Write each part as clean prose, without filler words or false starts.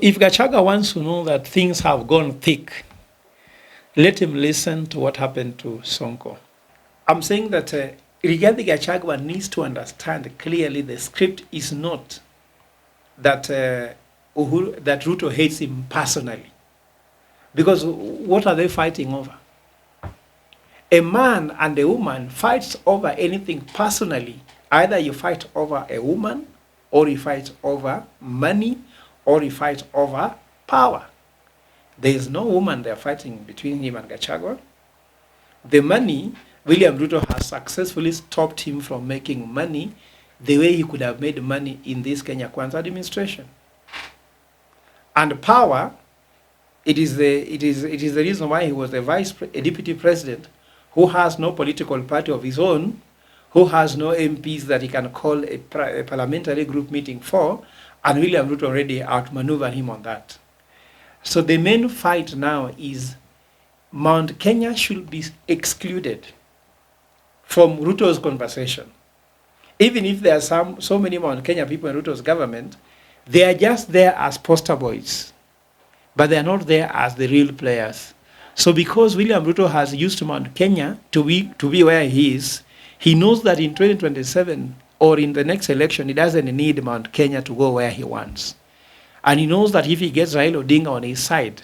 If Gachagua wants to know that things have gone thick, let him listen to what happened to Sonko. I'm saying that Rigathi Gachagua needs to understand clearly the script is not that that Ruto hates him personally. Because what are they fighting over? A man and a woman fights over anything personally. Either you fight over a woman, or you fight over money, or you fight over power. There is no woman they're fighting between him and Gachagua. The money, William Ruto has successfully stopped him from making money the way he could have made money in this Kenya Kwanza administration. And power, it is the reason why he was a deputy president who has no political party of his own, who has no MPs that he can call a parliamentary group meeting for, and William Ruto already outmaneuvered him on that. So the main fight now is Mount Kenya should be excluded from Ruto's conversation. Even if there are so many Mount Kenya people in Ruto's government, they are just there as poster boys, but they are not there as the real players. So because William Ruto has used Mount Kenya to be where he is, he knows that in 2027 or in the next election, he doesn't need Mount Kenya to go where he wants. And he knows that if he gets Raila Odinga on his side,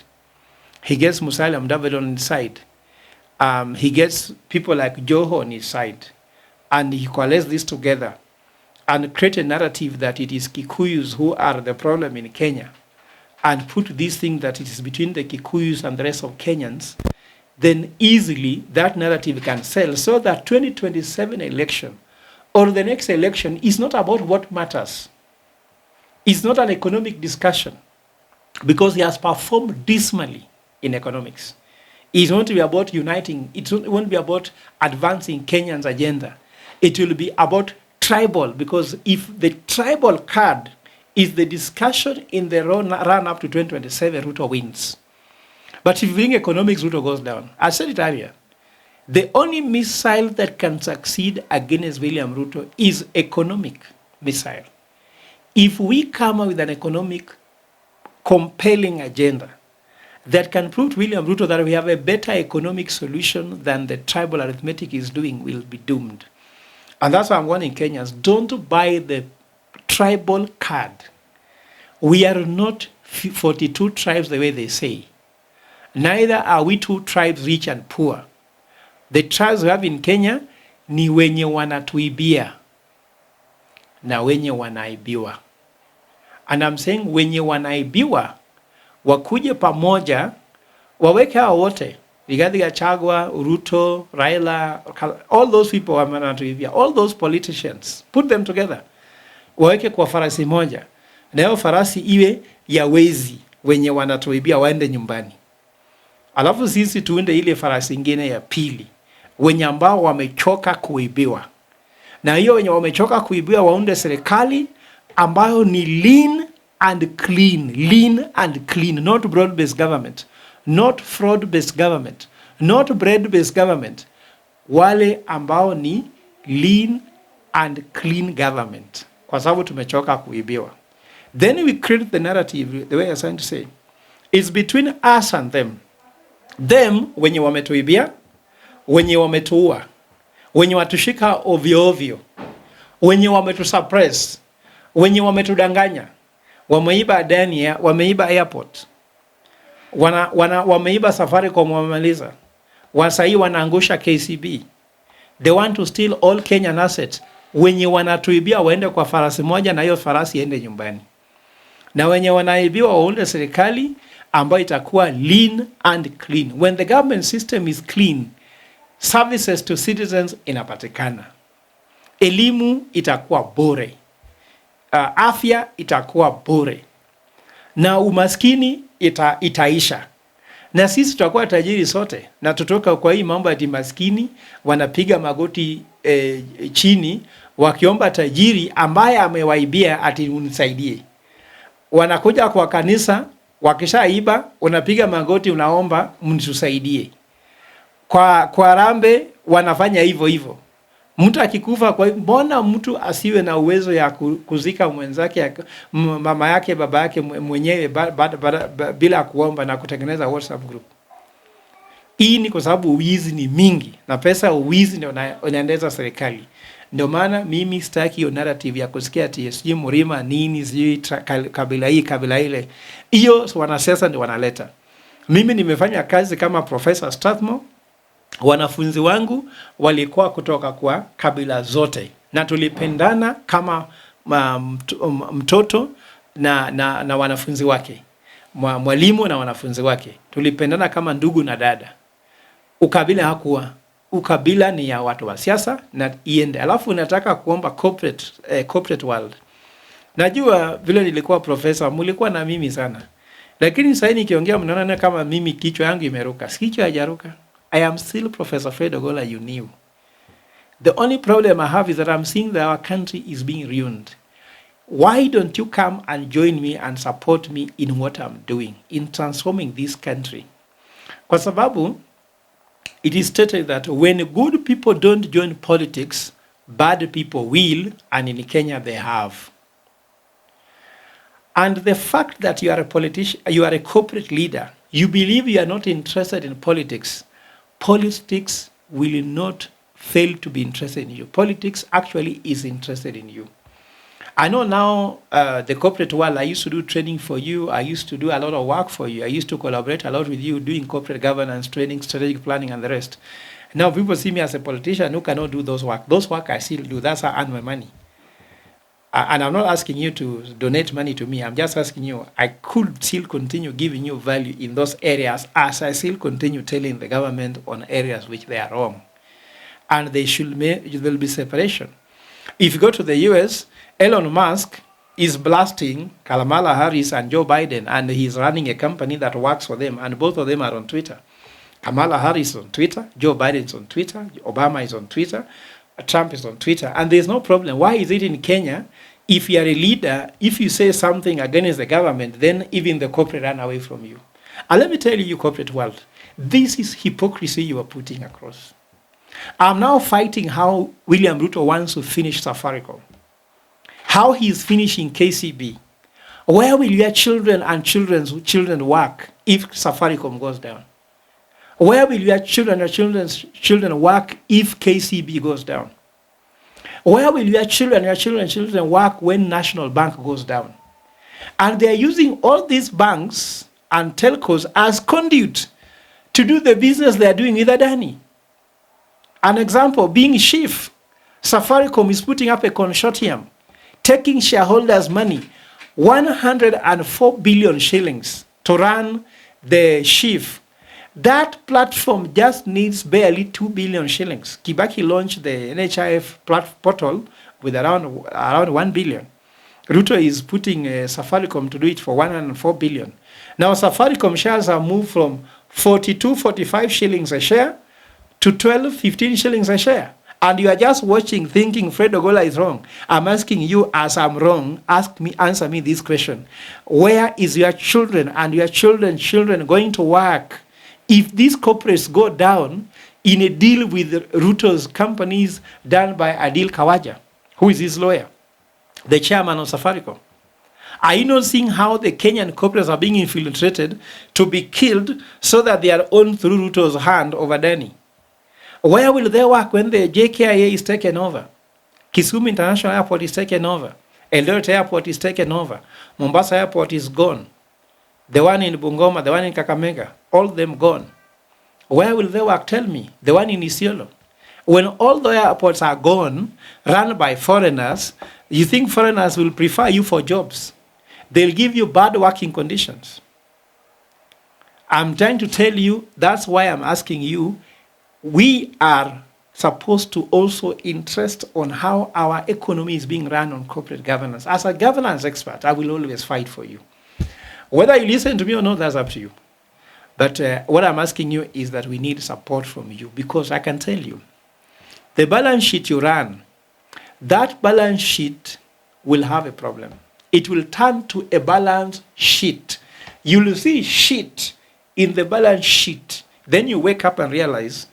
he gets Musalia Mudavadi on his side, he gets people like Joho on his side, and he coalesces this together and create a narrative that it is Kikuyus who are the problem in Kenya, and put this thing that it is between the Kikuyus and the rest of Kenyans, then easily that narrative can sell, so that 2027 election or the next election is not about what matters. It's not an economic discussion, because he has performed dismally in economics. It's going to be about uniting. It won't be about advancing Kenyan's agenda. It will be about tribal, because if the tribal card is the discussion in the run up to 2027, Ruto wins. But if you bring economics, Ruto goes down. I said it earlier. The only missile that can succeed against William Ruto is economic missile. If we come up with an economic compelling agenda that can prove to William Ruto that we have a better economic solution than the tribal arithmetic is doing, we'll be doomed. And that's why I'm warning Kenyans, don't buy the tribal card. We are not 42 tribes the way they say. Neither are we 2 tribes, rich and poor. The tribes we have in Kenya ni wenye wanatuibia na wenye wanaibiwa. And I'm saying wenye wanaibiwa wakuje pamoja, waweke hao wote, Rigathi Gachagua, Ruto, Raila, all those people wanatuibia, all those politicians, put them together, waweke kwa farasi moja, na hiyo farasi iwe ya wezi wenye wanatuibia waende nyumbani. Alafu sisi tuende ile farasi ingine ya pili, wenye ambao wamechoka kuibiwa. Na hiyo wenye wamechoka kuibiwa waunde serikali ambayo ni lean and clean, not broad-based government, not fraud-based government, not bread-based government. Wale ambao ni lean and clean government, kwa sababu tumechoka kuibiwa. Then we create the narrative, the way I was trying to say, it's between us and them. Them, wenye wametuibia, wenye wametuua, wenye watushika ovyo ovyo, wenye wametusuppress, wenye wametudanganya, wameiba Dania, wameiba airport, wameiba Safaricom, wamemaliza, wasai wanaangusha KCB. They want to steal all Kenyan assets. Wenye wanatuibia waende kwa farasi moja na hiyo farasi iende nyumbani. Na wenye wanaibiwa waunde serikali ambayo itakuwa lean and clean. When the government system is clean, services to citizens inapatikana. Elimu itakuwa bure. Afya itakuwa bure. Na umaskini itaisha. Na sisi tutakuwa tajiri sote. Na tutoka kwa hii mambo ya maskini, wanapiga magoti chini wakiomba tajiri ambaye amewaibia ati unisaidie. Wanakuja kwa kanisa, wakishaiba unapiga magoti unaomba mnisaidie. Kwa rambe wanafanya hivyo hivyo. Mtu akikufa, kwa mbona mtu asiwe na uwezo ya kuzika mwenzake, mama yake, baba yake mwenyewe bila kuomba na kutengeneza WhatsApp group? Hii ni kwa sababu uwizi ni mingi na pesa uwizi ndio unaendeza serikali. Ndio maana mimi sitaki hiyo narrative ya kusikia ati sijui Mrima nini sijui kabila hii kabila ile. Hiyo wanasiasa ndio wanaleta. Mimi nimefanya kazi kama Professor Strathmore. Wanafunzi wangu walikuwa kutoka kwa kabila zote na tulipendana kama mtoto na wanafunzi wake, mwalimu na wanafunzi wake. Tulipendana kama ndugu na dada. Ukabila hakuwa. Ukabila ni ya watu wa siasa na iende. Alafu nataka kuomba corporate world. Najua vile nilikuwa professor, mlikuwa na mimi sana. Lakini sasa nikiongea mnaona kama mimi kichwa yangu imeruka. Kichwa hajaruka. I am still Professor Fred Ogola you knew. The only problem I have is that I'm seeing that our country is being ruined. Why don't you come and join me and support me in what I'm doing, in transforming this country? Kwa sababu, it is stated that when good people don't join politics, bad people will, and in Kenya they have. And the fact that you are a politician, you are a corporate leader, you believe you are not interested in politics, politics will not fail to be interested in you. Politics actually is interested in you. I know now the corporate world, I used to do training for you. I used to do a lot of work for you. I used to collaborate a lot with you doing corporate governance, training, strategic planning, and the rest. Now people see me as a politician who cannot do those work. Those work I still do. That's how I earn my money. And I'm not asking you to donate money to me. I'm just asking you, I could still continue giving you value in those areas as I still continue telling the government on areas which they are wrong. And there will be separation. If you go to the US, Elon Musk is blasting Kamala Harris and Joe Biden, and he's running a company that works for them, and both of them are on Twitter. Kamala Harris is on Twitter, Joe Biden is on Twitter, Obama is on Twitter, Trump is on Twitter, and there's no problem. Why is it in Kenya, if you are a leader, if you say something against the government, then even the corporate run away from you? And let me tell you, corporate world, this is hypocrisy you are putting across. I'm now fighting how William Ruto wants to finish Safaricom. How he is finishing KCB. Where will your children and children's children work if Safaricom goes down? Where will your children and children's children work if KCB goes down? Where will your children and children's children work when National Bank goes down? And they are using all these banks and telcos as conduit to do the business they are doing with Adani. An example being Chief, Safaricom is putting up a consortium, taking shareholders' money, 104 billion shillings to run the Chief. That platform just needs barely 2 billion shillings. Kibaki launched the NHIF portal with around 1 billion. Ruto is putting Safaricom to do it for 104 billion. Now Safaricom shares have moved from 42, 45 shillings a share to 12, 15 shillings a share. And you are just watching, thinking Fred Ogola is wrong. I'm asking you, as I'm wrong, answer me this question. Where is your children and your children's children going to work if these corporates go down in a deal with Ruto's companies done by Adil Kawaja, who is his lawyer, the chairman of Safaricom? Are you not seeing how the Kenyan corporates are being infiltrated to be killed so that they are owned through Ruto's hand over Dani? Where will they work when the JKIA is taken over? Kisumu International Airport is taken over. Eldoret Airport is taken over. Mombasa Airport is gone. The one in Bungoma, the one in Kakamega, all of them gone. Where will they work? Tell me. The one in Isiolo. When all the airports are gone, run by foreigners, you think foreigners will prefer you for jobs? They'll give you bad working conditions. I'm trying to tell you, that's why I'm asking you, we are supposed to also interest on how our economy is being run on corporate governance. As a governance expert, I will always fight for you. Whether you listen to me or not, that's up to you. But what I'm asking you is that we need support from you, because I can tell you, the balance sheet you run, that balance sheet will have a problem. It will turn to a balance sheet. You will see shit in the balance sheet. Then you wake up and realize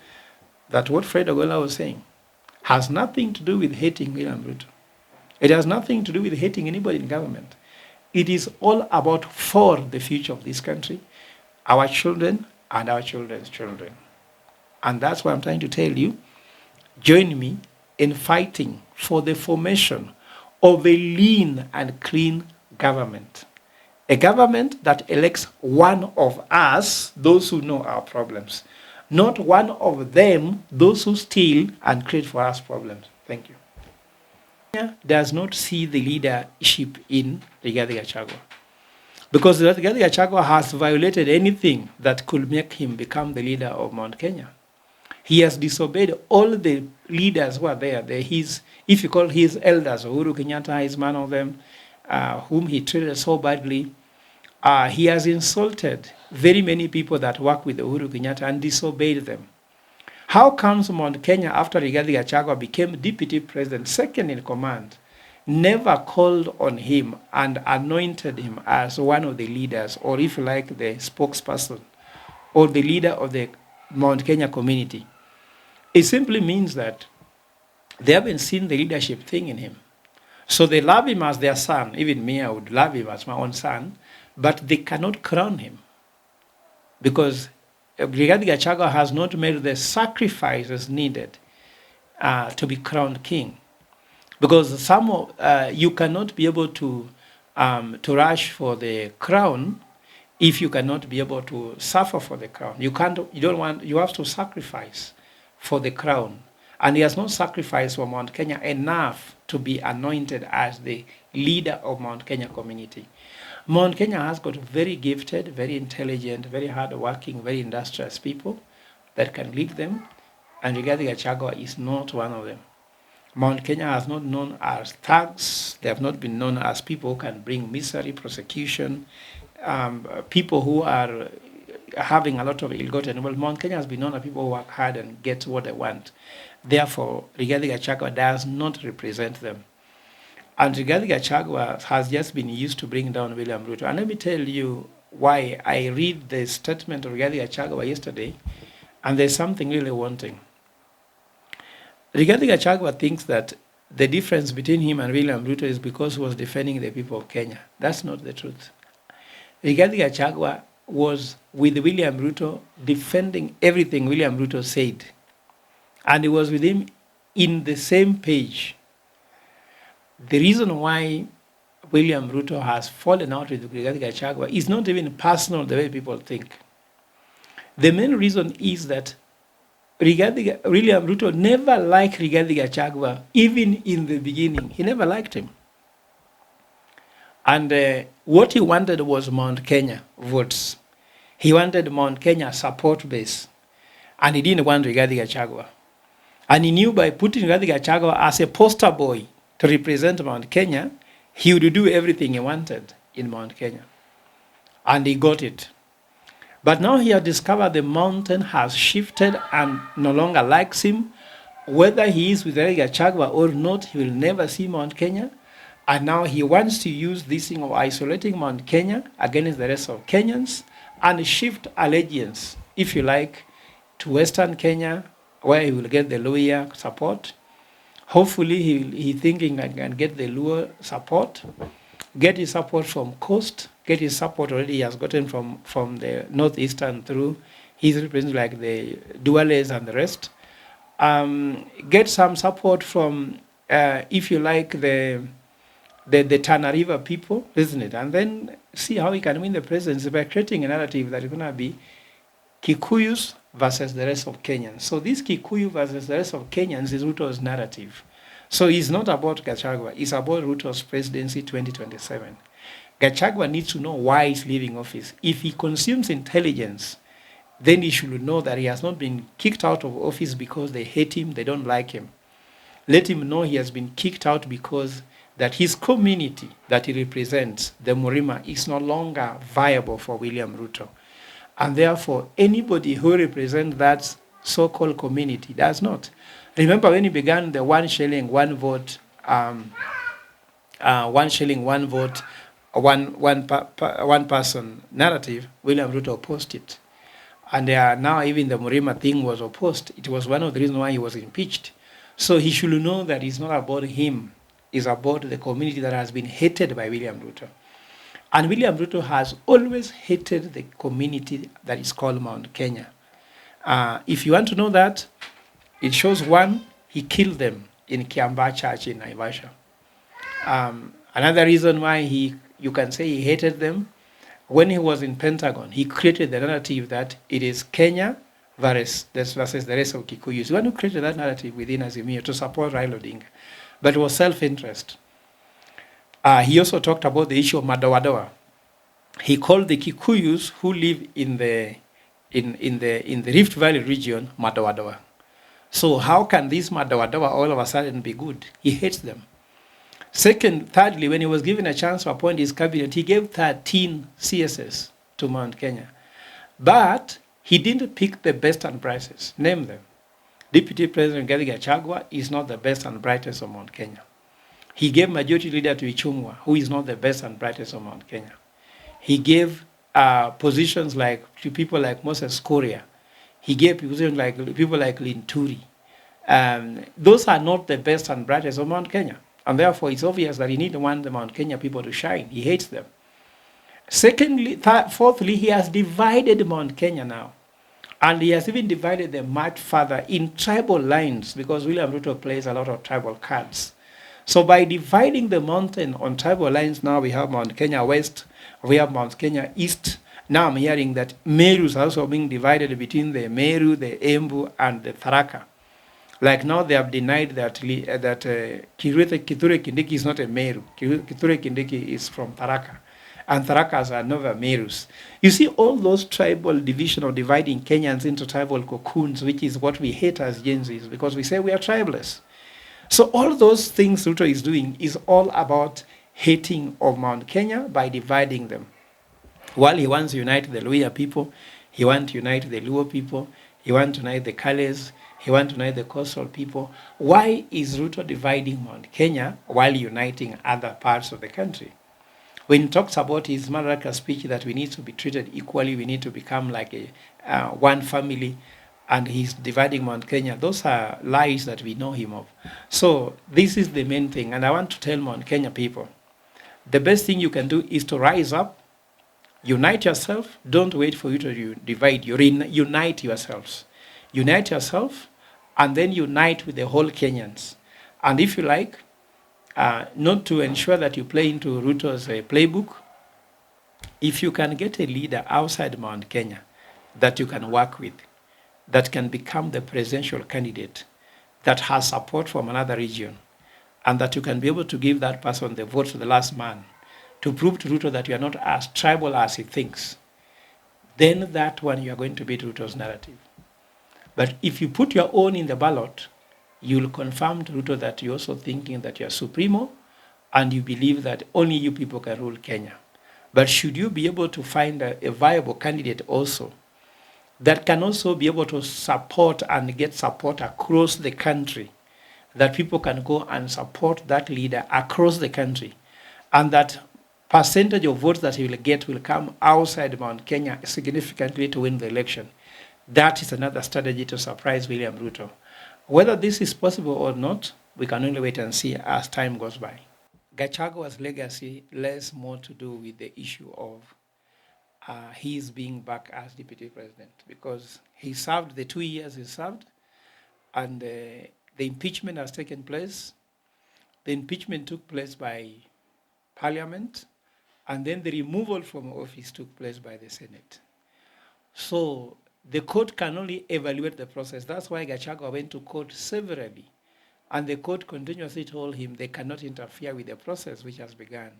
that what Fred Ogola was saying, has nothing to do with hating William Ruto. It has nothing to do with hating anybody in government. It is all about for the future of this country, our children and our children's children. And that's what I'm trying to tell you. Join me in fighting for the formation of a lean and clean government. A government that elects one of us, those who know our problems, not one of them, those who steal and create for us problems. Thank you. Kenya does not see the leadership in Rigathi Gachagua, because Rigathi Gachagua has violated anything that could make him become the leader of Mount Kenya. He has disobeyed all the leaders who are there. If you call his elders, Uhuru Kenyatta is one of them, whom he treated so badly. He has insulted very many people that work with Uhuru Kenyatta and disobeyed them. How comes Mount Kenya, after Rigathi Gachagua became deputy president, second in command, never called on him and anointed him as one of the leaders, or if you like, the spokesperson, or the leader of the Mount Kenya community? It simply means that they haven't seen the leadership thing in him. So they love him as their son. Even me, I would love him as my own son, but they cannot crown him because Rigathi Gachagua has not made the sacrifices needed to be crowned king. Because you cannot be able to rush for the crown if you cannot be able to suffer for the crown. You have to sacrifice for the crown. And he has not sacrificed for Mount Kenya enough to be anointed as the leader of Mount Kenya community. Mount Kenya has got very gifted, very intelligent, very hardworking, very industrious people that can lead them, and Rigathi Gachagua is not one of them. Mount Kenya has not known as thugs. They have not been known as people who can bring misery, persecution, people who are having a lot of ill-gotten. Well, Mount Kenya has been known as people who work hard and get what they want. Therefore, Rigathi Gachagua does not represent them. And Rigathi Gachagua has just been used to bring down William Ruto. And let me tell you why. I read the statement of Rigathi Gachagua yesterday, and there's something really wanting. Rigathi Gachagua thinks that the difference between him and William Ruto is because he was defending the people of Kenya. That's not the truth. Rigathi Gachagua was with William Ruto defending everything William Ruto said. And he was with him in the same page. The reason why William Ruto has fallen out with Rigathi Gachagua is not even personal the way people think. The main reason is that William Ruto never liked Rigathi Gachagua, even in the beginning. He never liked him. And what he wanted was Mount Kenya votes. He wanted Mount Kenya support base. And he didn't want Rigathi Gachagua. And he knew by putting Rigathi Gachagua as a poster boy to represent Mount Kenya, he would do everything he wanted in Mount Kenya. And he got it. But now he has discovered the mountain has shifted and no longer likes him. Whether he is with Rigathi Gachagua or not, he will never see Mount Kenya. And now he wants to use this thing of isolating Mount Kenya against the rest of Kenyans and shift allegiance, if you like, to Western Kenya, where he will get the Luhya support. Hopefully, he's thinking I can get the Luo support, get his support from Coast, get his support already he has gotten from the Northeastern through his representatives like the Duales and the rest. Get some support from, if you like, the Tana River people, isn't it? And then see how he can win the presidency by creating a narrative that is going to be Kikuyus versus the rest of Kenyans. So this Kikuyu versus the rest of Kenyans is Ruto's narrative. So it's not about Gachagua, it's about Ruto's presidency 2027. Gachagua needs to know why he's leaving office. If he consumes intelligence, then he should know that he has not been kicked out of office because they hate him, they don't like him. Let him know he has been kicked out because that his community that he represents, the Murima, is no longer viable for William Ruto. And therefore, anybody who represents that so-called community does not. Remember when he began the 1 shilling, 1 vote, 1 shilling, 1 vote, one person narrative, William Ruto opposed it. And now even the Murima thing was opposed. It was one of the reasons why he was impeached. So he should know that it's not about him, it's about the community that has been hated by William Ruto. And William Ruto has always hated the community that is called Mount Kenya. If you want to know that, it shows one, he killed them in Kiambaa Church in Naivasha. Another reason why you can say he hated them, when he was in Pentagon, he created the narrative that it is Kenya versus the rest of Kikuyus. The one who created that narrative within Azimio to support Raila Odinga, but it was self-interest. He also talked about the issue of Madawadawa. He called the Kikuyus who live in the Rift Valley region Madawadawa. So how can this Madawadawa all of a sudden be good? He hates them. Thirdly, when he was given a chance to appoint his cabinet, he gave 13 CSS to Mount Kenya. But he didn't pick the best and brightest. Name them. Deputy President DP Gachagua is not the best and brightest of Mount Kenya. He gave majority leader to Ichung'wa, who is not the best and brightest of Mount Kenya. He gave positions to people like Moses Korea. He gave positions like people like Linturi. Those are not the best and brightest of Mount Kenya. And therefore, it's obvious that he didn't want the Mount Kenya people to shine. He hates them. Fourthly, he has divided Mount Kenya now. And he has even divided them much further in tribal lines, because William Ruto plays a lot of tribal cards. So by dividing the mountain on tribal lines, now we have Mount Kenya West, we have Mount Kenya East. Now I'm hearing that Meru is also being divided between the Meru, the Embu, and the Tharaka. Like now they have denied that Kithure Kindiki is not a Meru. Kithure Kindiki is from Tharaka. And Tharakas are never Merus. You see all those tribal division of dividing Kenyans into tribal cocoons, which is what we hate as Gen Zs, because we say we are tribalists. So all those things Ruto is doing is all about hating of Mount Kenya by dividing them. While he wants to unite the Luhya people, he wants to unite the Luo people, he wants to unite the Kales, he wants to unite the coastal people. Why is Ruto dividing Mount Kenya while uniting other parts of the country? When he talks about his Madaraka speech that we need to be treated equally, we need to become like one family, and he's dividing Mount Kenya, those are lies that we know him of. So this is the main thing, and I want to tell Mount Kenya people, the best thing you can do is to rise up, unite yourself, don't wait for you to divide, unite yourselves. Unite yourself, and then unite with the whole Kenyans. And if you like, not to ensure that you play into Ruto's playbook, if you can get a leader outside Mount Kenya that you can work with, that can become the presidential candidate, that has support from another region, and that you can be able to give that person the vote to the last man, to prove to Ruto that you are not as tribal as he thinks, then that one you are going to beat Ruto's narrative. But if you put your own in the ballot, you'll confirm to Ruto that you're also thinking that you're supremo, and you believe that only you people can rule Kenya. But should you be able to find a viable candidate also that can also be able to support and get support across the country, that people can go and support that leader across the country, and that percentage of votes that he will get will come outside Mount Kenya significantly to win the election, that is another strategy to surprise William Ruto. Whether this is possible or not, we can only wait and see as time goes by. Gachagua's legacy less more to do with the issue of his being back as deputy president, because he served the 2 years he served, and the impeachment has taken place. The impeachment took place by Parliament, and then the removal from office took place by the Senate. So the court can only evaluate the process. That's why Gachagua went to court severally. And the court continuously told him they cannot interfere with the process which has begun.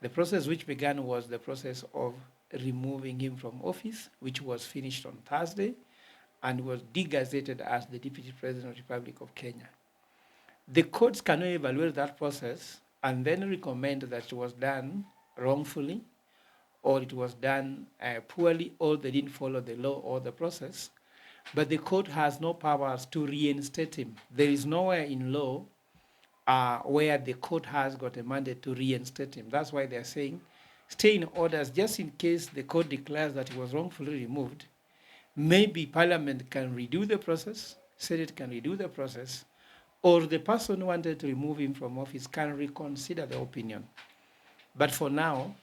The process which began was the process of removing him from office, which was finished on Thursday and was degazetted as the Deputy President of the Republic of Kenya. The courts cannot evaluate that process and then recommend that it was done wrongfully, or it was done poorly, or they didn't follow the law or the process. But the court has no powers to reinstate him. There is nowhere in law where the court has got a mandate to reinstate him. That's why they're saying stay in orders, just in case the court declares that he was wrongfully removed. Maybe Parliament can redo the process, Senate can redo the process, or the person who wanted to remove him from office can reconsider the opinion. But for now,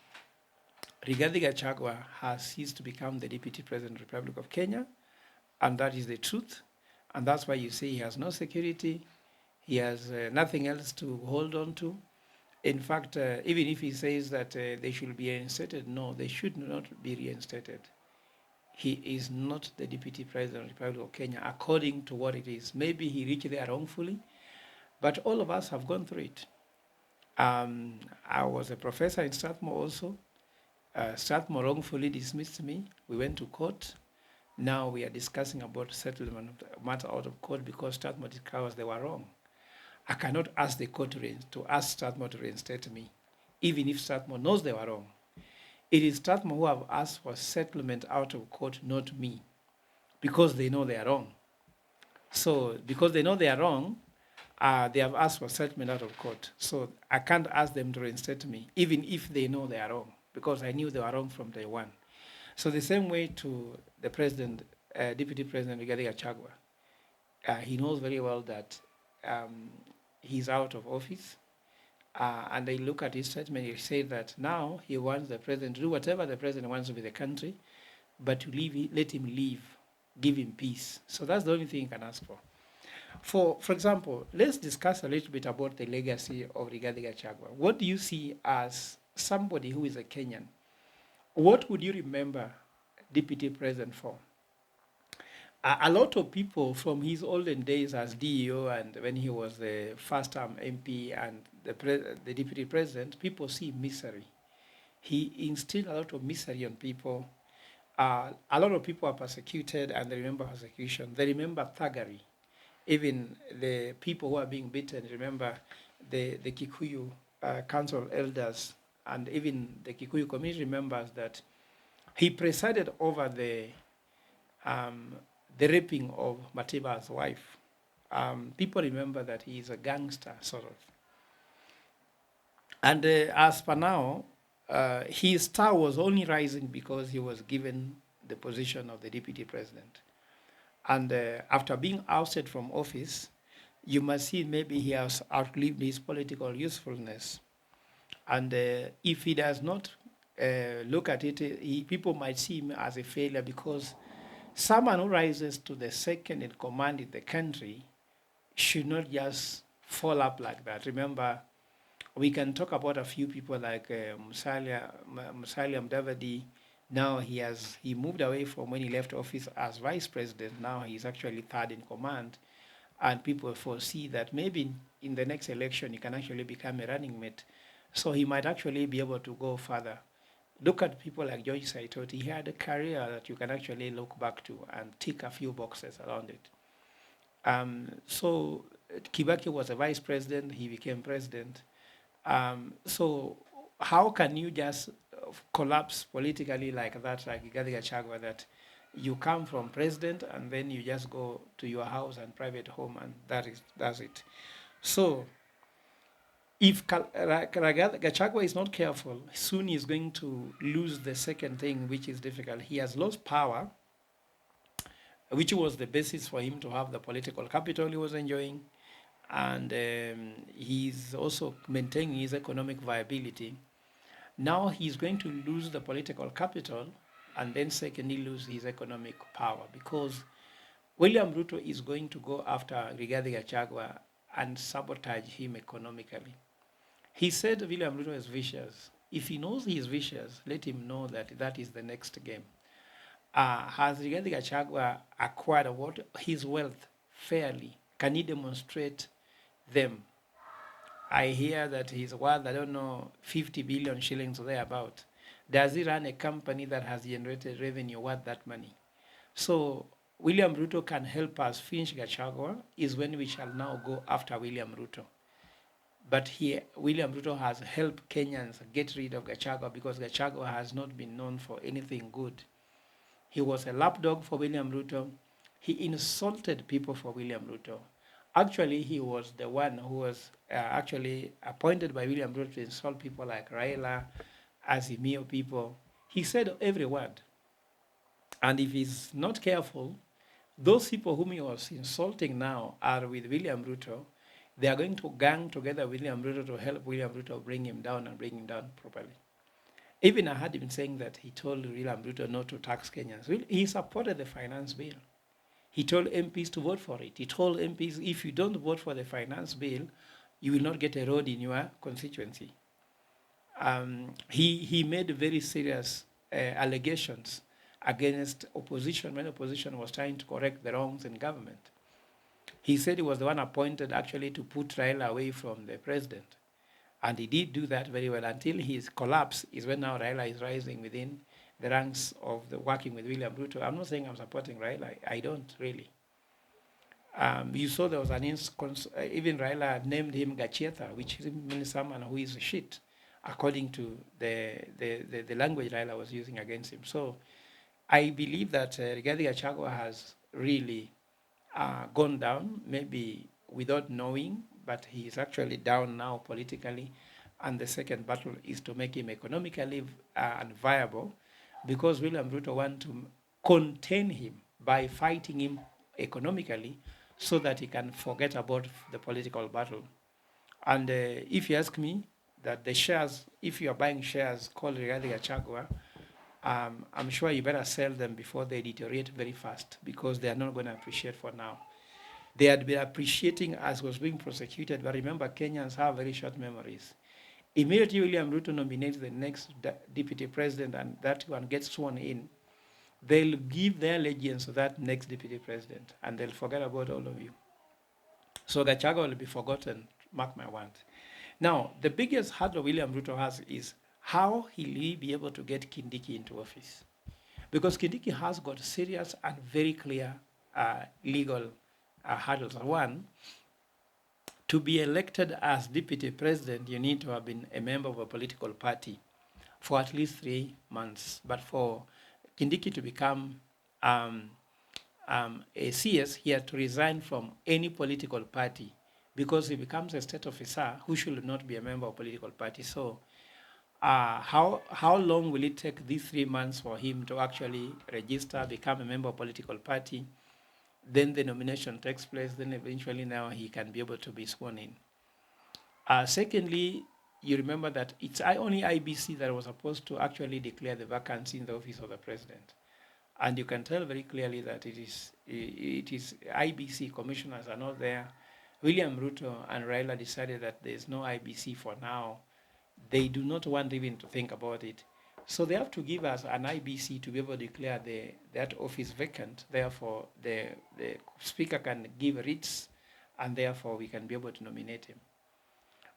Rigathi Gachagua has ceased to become the Deputy President of the Republic of Kenya, and that is the truth. And that's why you see he has no security, he has nothing else to hold on to. In fact, even if he says that they should be reinstated, no, they should not be reinstated. He is not the Deputy President of the Republic of Kenya according to what it is. Maybe he reached there wrongfully, but all of us have gone through it. I was a professor in Strathmore also. Strathmore wrongfully dismissed me. We went to court. Now we are discussing about settlement of the matter out of court because Strathmore discovers they were wrong. I cannot ask the court to ask Strathmore to reinstate me, even if Strathmore knows they were wrong. It is Strathmore who have asked for settlement out of court, not me, because they know they are wrong. So because they know they are wrong, they have asked for settlement out of court. So I can't ask them to reinstate me, even if they know they are wrong, because I knew they were wrong from day one. So the same way to the president, Deputy President Rigathi Gachagua, he knows very well that he's out of office. And they look at his statement, he said that now he wants the president to do whatever the president wants with the country, but to leave, let him leave, give him peace. So that's the only thing he can ask for. For example, let's discuss a little bit about the legacy of Rigathi Gachagua. What do you see as somebody who is a Kenyan? What would you remember Deputy President for? A lot of people from his olden days as DEO and when he was the first-term MP and the Deputy President, people see misery. He instilled a lot of misery on people. A lot of people are persecuted and they remember persecution. They remember thuggery. Even the people who are being beaten remember the Kikuyu Council of Elders, and even the Kikuyu community remembers that he presided over the raping of Matiba's wife. People remember that he is a gangster, sort of. And as per now, his star was only rising because he was given the position of the Deputy President. And after being ousted from office, you must see maybe he has outlived his political usefulness. And if he does not look at it, people might see him as a failure because someone who rises to the second in command in the country should not just fall up like that. Remember, we can talk about a few people like Musalia Mudavadi. Now he moved away from when he left office as vice president. Now he's actually third in command. And people foresee that maybe in the next election he can actually become a running mate. So he might actually be able to go further. Look at people like George Saitoti. He had a career that you can actually look back to and tick a few boxes around it. So Kibaki was a vice president. He became president. So how can you just collapse politically like that, like Rigathi Gachagua, that you come from president and then you just go to your house and private home and that's it. So if Gachagua is not careful, soon he's going to lose the second thing, which is difficult. He has lost power, which was the basis for him to have the political capital he was enjoying. And he's also maintaining his economic viability. Now he's going to lose the political capital and then secondly lose his economic power because William Ruto is going to go after Rigathi Gachagua and sabotage him economically. He said William Ruto is vicious. If he knows he is vicious, let him know that that is the next game. Has Rigathi Gachagua acquired his wealth fairly? Can he demonstrate them? I hear that he's worth, 50 billion shillings or thereabout. Does he run a company that has generated revenue worth that money? So William Ruto can help us finish Gachagua is when we shall now go after William Ruto. But here, William Ruto has helped Kenyans get rid of Gachagua because Gachagua has not been known for anything good. He was a lapdog for William Ruto. He insulted people for William Ruto. Actually, he was the one who was actually appointed by William Ruto to insult people like Raila, Azimio people. He said every word. And if he's not careful, those people whom he was insulting now are with William Ruto. They are going to gang together with William Ruto to help William Ruto bring him down and bring him down properly. Even I had him saying that he told William Ruto not to tax Kenyans. He supported the finance bill. He told MPs to vote for it. He told MPs, if you don't vote for the finance bill, you will not get a road in your constituency. He made very serious allegations against opposition when opposition was trying to correct the wrongs in government. He said he was the one appointed actually to put Raila away from the president. And he did do that very well until his collapse is when now Raila is rising within the ranks of the working with William Ruto. I'm not saying I'm supporting Raila. I don't really. You saw there was an instance, even Raila named him Gachagua, which means someone who is shit, according to the language Raila was using against him. So I believe that Rigathi Gachagua has really gone down, maybe without knowing, but he is actually down now politically. And the second battle is to make him economically unviable, because William Ruto wants to contain him by fighting him economically so that he can forget about the political battle. And if you ask me, that the shares, if you are buying shares called Rigathi Gachagua, I'm sure you better sell them before they deteriorate very fast, because they are not going to appreciate for now. They had been appreciating as was being prosecuted, but remember, Kenyans have very short memories. Immediately William Ruto nominates the next deputy president and that one gets sworn in, they'll give their allegiance to that next deputy president and they'll forget about all of you. So Gachagua will be forgotten, mark my words. Now, the biggest hurdle William Ruto has is how will he be able to get Kindiki into office? Because Kindiki has got serious and very clear legal hurdles. One, to be elected as deputy president, you need to have been a member of a political party for at least 3 months. But for Kindiki to become a CS, he had to resign from any political party, because he becomes a state officer who should not be a member of a political party. So how long will it take these 3 months for him to actually register, become a member of a political party? Then the nomination takes place, then eventually now he can be able to be sworn in. Secondly, you remember that it's only IBC that was supposed to actually declare the vacancy in the office of the president. And you can tell very clearly that it is IBC commissioners are not there. William Ruto and Raila decided that there's no IBC for now. They do not want even to think about it. So they have to give us an IBC to be able to declare that office vacant. Therefore, the speaker can give writs, and therefore we can be able to nominate him.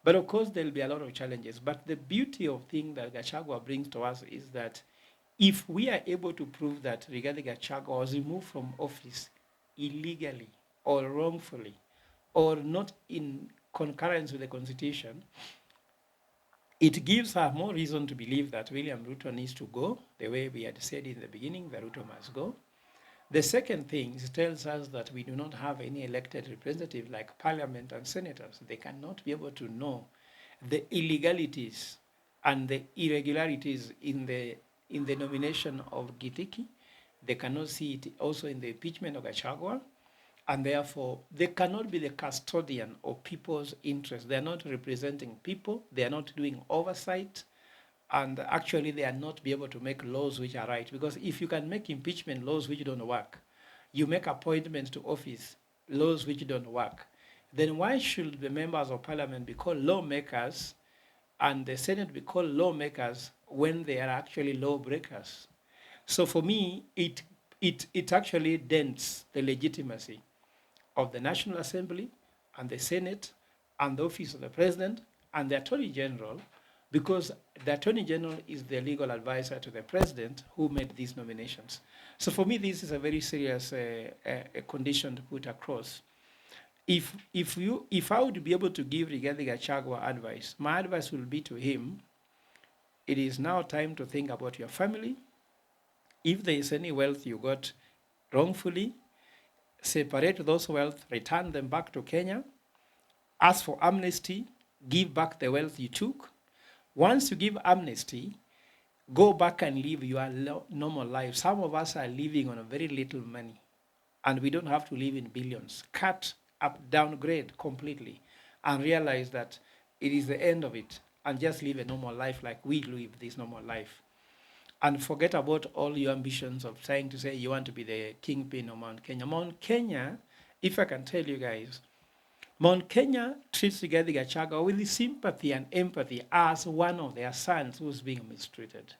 But of course, there'll be a lot of challenges. But the beauty of thing that Gachagua brings to us is that if we are able to prove that Rigathi Gachagua was removed from office illegally or wrongfully or not in concurrence with the Constitution, it gives her more reason to believe that William Ruto needs to go, the way we had said in the beginning, that Ruto must go. The second thing, it tells us that we do not have any elected representative like parliament and senators. They cannot be able to know the illegalities and the irregularities in the nomination of Gitiki. They cannot see it also in the impeachment of Gachagua. And therefore, they cannot be the custodian of people's interests. They are not representing people. They are not doing oversight. And actually, they are not be able to make laws which are right. Because if you can make impeachment laws which don't work, you make appointments to office laws which don't work, then why should the members of parliament be called lawmakers and the Senate be called lawmakers when they are actually lawbreakers? So for me, it actually dents the legitimacy of the National Assembly and the Senate and the office of the President and the Attorney General, because the Attorney General is the legal advisor to the President who made these nominations. So for me, this is a very serious condition to put across. If I would be able to give Rigathi Gachagua advice, my advice will be to him, it is now time to think about your family. If there is any wealth you got wrongfully, separate those wealth, return them back to Kenya, ask for amnesty, give back the wealth you took. Once you give amnesty, go back and live your normal life. Some of us are living on a very little money, and we don't have to live in billions. Cut up, downgrade completely, and realize that it is the end of it and just live a normal life like we live this normal life. And forget about all your ambitions of trying to say you want to be the kingpin of Mount Kenya. Mount Kenya, if I can tell you guys, Mount Kenya treats Rigathi Gachagua with sympathy and empathy as one of their sons who's being mistreated.